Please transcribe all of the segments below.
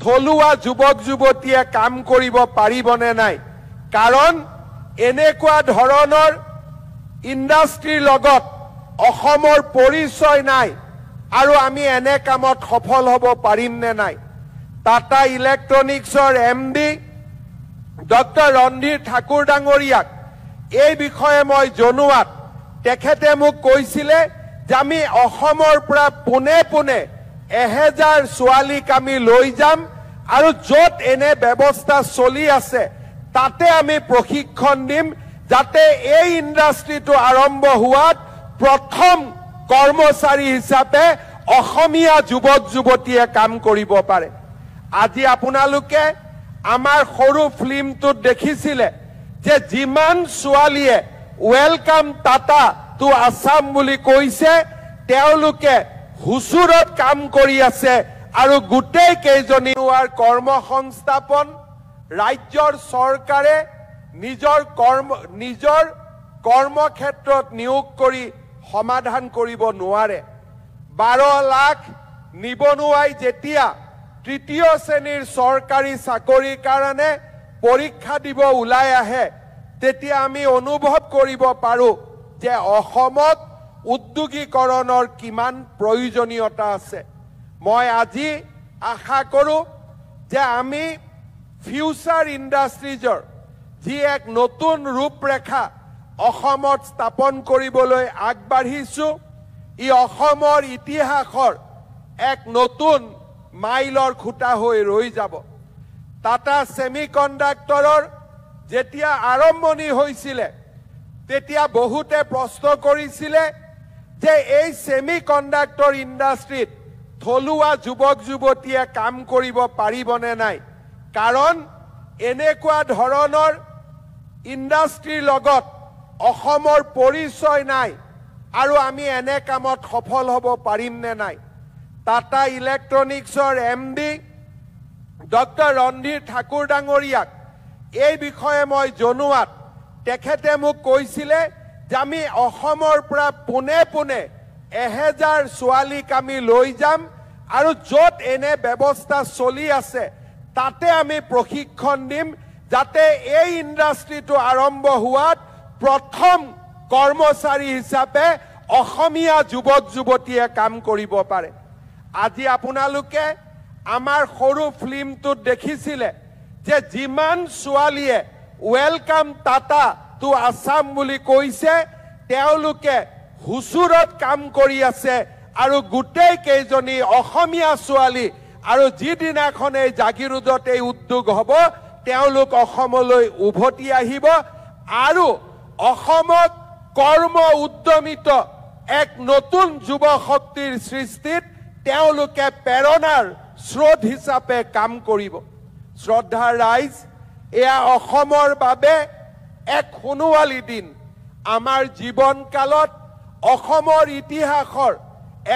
থলুৱা যুৱক যুৱতীয়ে কাম কৰিব পাৰিবনে নাই কাৰণ এনেকুৱা ধৰণৰ ইণ্ডাষ্ট্ৰীৰ লগত অসমৰ পৰিচয় নাই আৰু আমি এনে কামত সফল হ'ব পাৰিম নে নাই টাটা ইলেক্ট্ৰনিক্সৰ এমডি ডক্টৰ ৰন্ধীৰ ঠাকুৰ ডাঙৰীয়াক এই বিষয়ে মই জনোৱাত তেখেতে মোক কৈছিলে যে আমি অসমৰ পৰা পোনে পোনে 1000 ছোৱালীক আমি লৈ যাম আৰু য'ত এনে ব্যৱস্থা চলি আছে তাতে আমি প্ৰশিক্ষণ দিম যাতে এই ইণ্ডাষ্ট্ৰীটো আৰম্ভ হোৱাত প্ৰথম কৰ্মচাৰী হিচাপে অসমীয়া যুৱক যুৱতীয়ে কাম কৰিব পাৰে আজি আপোনালোকে আমাৰ সৰু ফিল্মটোত দেখিছিলে যে যিমান ছোৱালীয়ে ওয়েলকাম টাটা টু আসাম বুলি কৈছে তেওঁলোকে হুচুৰত কাম কৰি আছে আৰু গোটেই কেইজনীৰ কৰ্মসংস্থাপন ৰাজ্যৰ চৰকাৰে নিজৰ কৰ্মক্ষেত্ৰত নিয়োগ কৰি সমাধান কৰিব নোৱাৰে 12 লাখ নিবনুৱাই যেতিয়া তৃতীয় শ্ৰেণীৰ চৰকাৰী চাকৰিৰ কাৰণে পৰীক্ষা দিব ওলাই আহে তেতিয়া আমি অনুভৱ কৰিব পাৰো যে অসমত উদ্যোগীকৰণৰ কিমান প্ৰয়োজনীয়তা আছে মই আজি আশা কৰো যে আমি ফিউচাৰ ইণ্ডাষ্ট্ৰিজৰ যি এক নতুন ৰূপৰেখা অসমত স্থাপন কৰিবলৈ আগবাঢ়িছো ই অসমৰ ইতিহাসৰ এক নতুন মাইলৰ খুঁটা হৈ ৰৈ যাব টাটা সেমিকণ্ডাক্টৰৰ যেতিয়া আৰম্ভণি হৈছিল তেতিয়া বহুতে প্ৰশ্ন কৰিছিল যে এই সেমিকণ্ডাক্টৰ ইণ্ডাষ্ট্ৰীত থলুৱা যুৱক যুৱতীয়ে কাম কৰিব পাৰিবনে নাই কাৰণ এনেকুৱা ধৰণৰ ইণ্ডাষ্ট্ৰীৰ লগত অসমৰ পৰিচয় নাই আৰু আমি এনে কামত সফল হ'ব পাৰিম নে নাই টাটা ইলেক্ট্ৰনিক্সৰ এমডি ডক্টৰ ৰন্ধীৰ ঠাকুৰ ডাঙৰীয়াক এই বিষয়ে মই জনোৱাত তেখেতে মোক কৈছিলে যে আমি অসমৰ পৰা পোনে পোনে 1000 ছোৱালীক আমি লৈ যাম আৰু য'ত এনে ব্যৱস্থা চলি আছে তাতে আমি প্ৰশিক্ষণ দিম যাতে এই ইণ্ডাষ্ট্ৰীটো আৰম্ভ হোৱাত প্ৰথম কৰ্মচাৰী হিচাপে অসমীয়া যুৱক যুৱতীয়ে কাম কৰিব পাৰে আজি আপোনালোকে আমাৰ সৰু ফিল্মটোত দেখিছিলে যে যিমান ছোৱালীয়ে ওয়েলকাম টাটা টু আসাম বুলি কৈছে তেওঁলোকে হুচুৰত কাম কৰি আছে আৰু গোটেই কেইজনী অসমীয়া ছোৱালী আৰু যিদিনাখন এই জাগিৰোডত এই উদ্যোগ হ'ব তেওঁলোক অসমলৈ উভতি আহিব আৰু অসমত কৰ্ম উদ্যমিত এক নতুন যুৱ শক্তিৰ সৃষ্টিত তেওঁলোকে প্ৰেৰণাৰ স্ৰোত হিচাপে কাম কৰিব শ্ৰদ্ধাৰ ৰাইজ এয়া অসমৰ বাবে এক সোণোৱালী দিন আমাৰ জীৱন কালত অসমৰ ইতিহাসৰ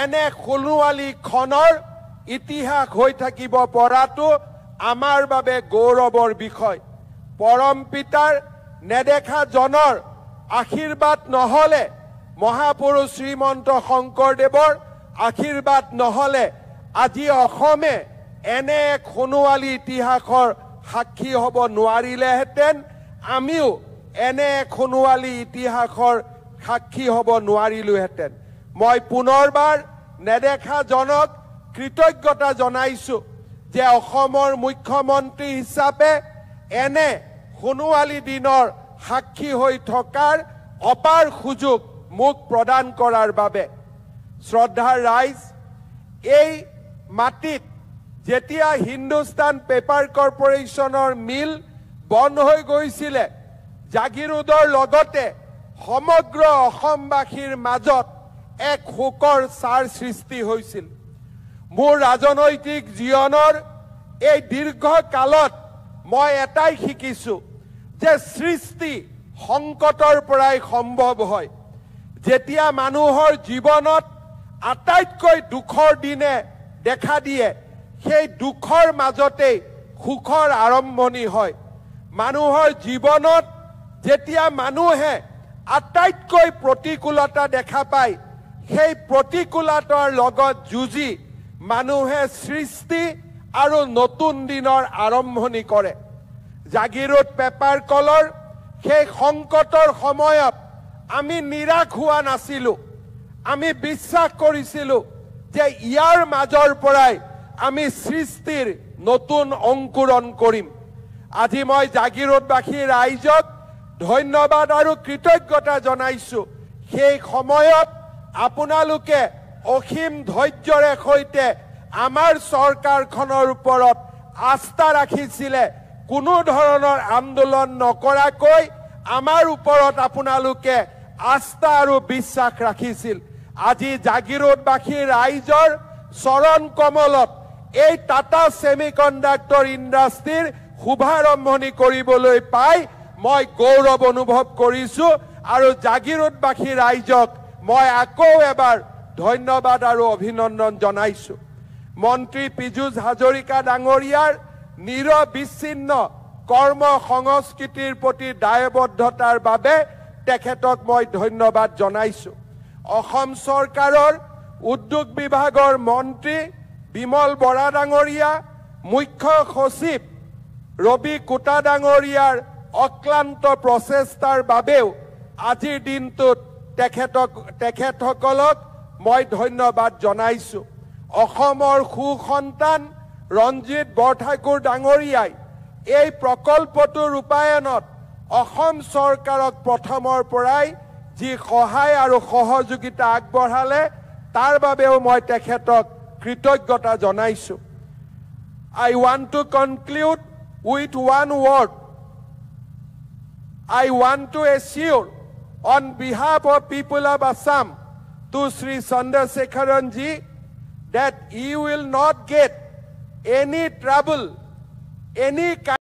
এনে সোণোৱালী ক্ষণৰ ইতিহাস হৈ থাকিব পৰাটো আমাৰ বাবে গৌৰৱৰ বিষয় পৰম পিতাৰ নেদেখা জনৰ আশীৰ্বাদ নহলে মহাপুৰুষ শ্ৰীমন্ত শংকৰদেৱৰ আশীৰ্বাদ নহলে আজি অসমে এনে এক সোণোৱালী ইতিহাসৰ সাক্ষী হ'ব নোৱাৰিলেহেঁতেন আমিও এনে এক সোণোৱালী ইতিহাসৰ সাক্ষী হ'ব নোৱাৰিলোহেঁতেন মই পুনৰবাৰ নেদেখা জনক কৃতজ্ঞতা জনাইছো যে অসমৰ মুখ্যমন্ত্ৰী হিচাপে এনে সোণোৱালী দিনৰ সাক্ষী হৈ থকাৰ অপাৰ সুযোগ মোক প্ৰদান কৰাৰ বাবে শ্ৰদ্ধাৰ ৰাইজ এই মাটিত যেতিয়া হিন্দুস্তান পেপাৰ কৰ্পোৰেশ্যনৰ মিল বন্ধ হৈ গৈছিল জাগিৰোডৰ লগতে সমগ্ৰ অসমবাসীৰ মাজত এক শোকৰ ছাৰ সৃষ্টি হৈছিল মোৰ ৰাজনৈতিক জীৱনৰ এই দীৰ্ঘ কালত মই এটাই শিকিছো যে সৃষ্টি সংকটৰ পৰাই সম্ভৱ হয় যেতিয়া মানুহৰ জীৱনত আটাইতকৈ দুখৰ দিনে দেখা দিয়ে সেই দুখৰ মাজতে সুখৰ আৰম্ভণি হয় মানুহৰ জীৱনত যেতিয়া মানুহে আটাইতকৈ প্ৰতিকূলতা দেখা পায় সেই প্ৰতিকূলতাৰ লগত যুঁজি মানুহে সৃষ্টি আৰু নতুন দিনৰ আৰম্ভণি কৰে। জাগিৰোড পেপাৰ কলৰ সেই সংকটৰ সময়ত আমি নিৰাশ হোৱা নাছিলোঁ। আমি বিশ্বাস কৰিছিলোঁ যে ইয়াৰ মাজৰ পৰাই আমি সৃষ্টিৰ নতুন অংকুৰণ কৰিম। আজি মই জাগিৰোডবাসী ৰাইজক ধন্যবাদ আৰু কৃতজ্ঞতা জনাইছোঁ। সেই সময়ত আপোনালোকে অসীম ধৈৰ্যৰে সৈতে আমাৰ চৰকাৰখনৰ ওপৰত আস্থা ৰাখিছিলে। কোনো ধৰণৰ আন্দোলন নকৰাকৈ আমাৰ ওপৰত আপোনালোকে আস্থা আৰু বিশ্বাস ৰাখিছিল। আজি জাগিৰোডবাসী ৰাইজৰ চৰণ কমলত এই টাটা ছেমিকণ্ডাক্টৰ ইণ্ডাষ্ট্ৰীৰ শুভাৰম্ভণি কৰিবলৈ পাই মই গৌৰৱ অনুভৱ কৰিছোঁ আৰু জাগিৰোডবাসী ৰাইজক মই আকৌ এবাৰ ধন্যবাদ আৰু অভিনন্দন জনাইছোঁ। মন্ত্ৰী পীযুষ হাজৰিকা ডাঙৰীয়াৰ নিৰবিচ্ছিন্ন কৰ্ম সংস্কৃতিৰ প্ৰতি দায়বদ্ধতাৰ বাবে তেখেতক মই ধন্যবাদ জনাইছোঁ। অসম চৰকাৰৰ উদ্যোগ বিভাগৰ মন্ত্ৰী বিমল বৰা ডাঙৰীয়া, মুখ্য সচিব ৰবি কোটা ডাঙৰীয়াৰ অক্লান্ত প্ৰচেষ্টাৰ বাবেও আজিৰ দিনটোত তেখেতসকলক মই ধন্যবাদ জনাইছোঁ। অসমৰ সুসন্তান ৰঞ্জিত বৰঠাকুৰ ডাঙৰীয়াই এই প্ৰকল্পটোৰ ৰূপায়ণত অসম চৰকাৰক প্ৰথমৰ পৰাই যি সহায় আৰু সহযোগিতা আগবঢ়ালে তাৰ বাবেও মই তেখেতক কৃতজ্ঞতা জনাইছোঁ। I want to conclude with one word. I want to assure on behalf of people of Assam to Sri Chandrasekharan ji that he will not get any trouble, any kind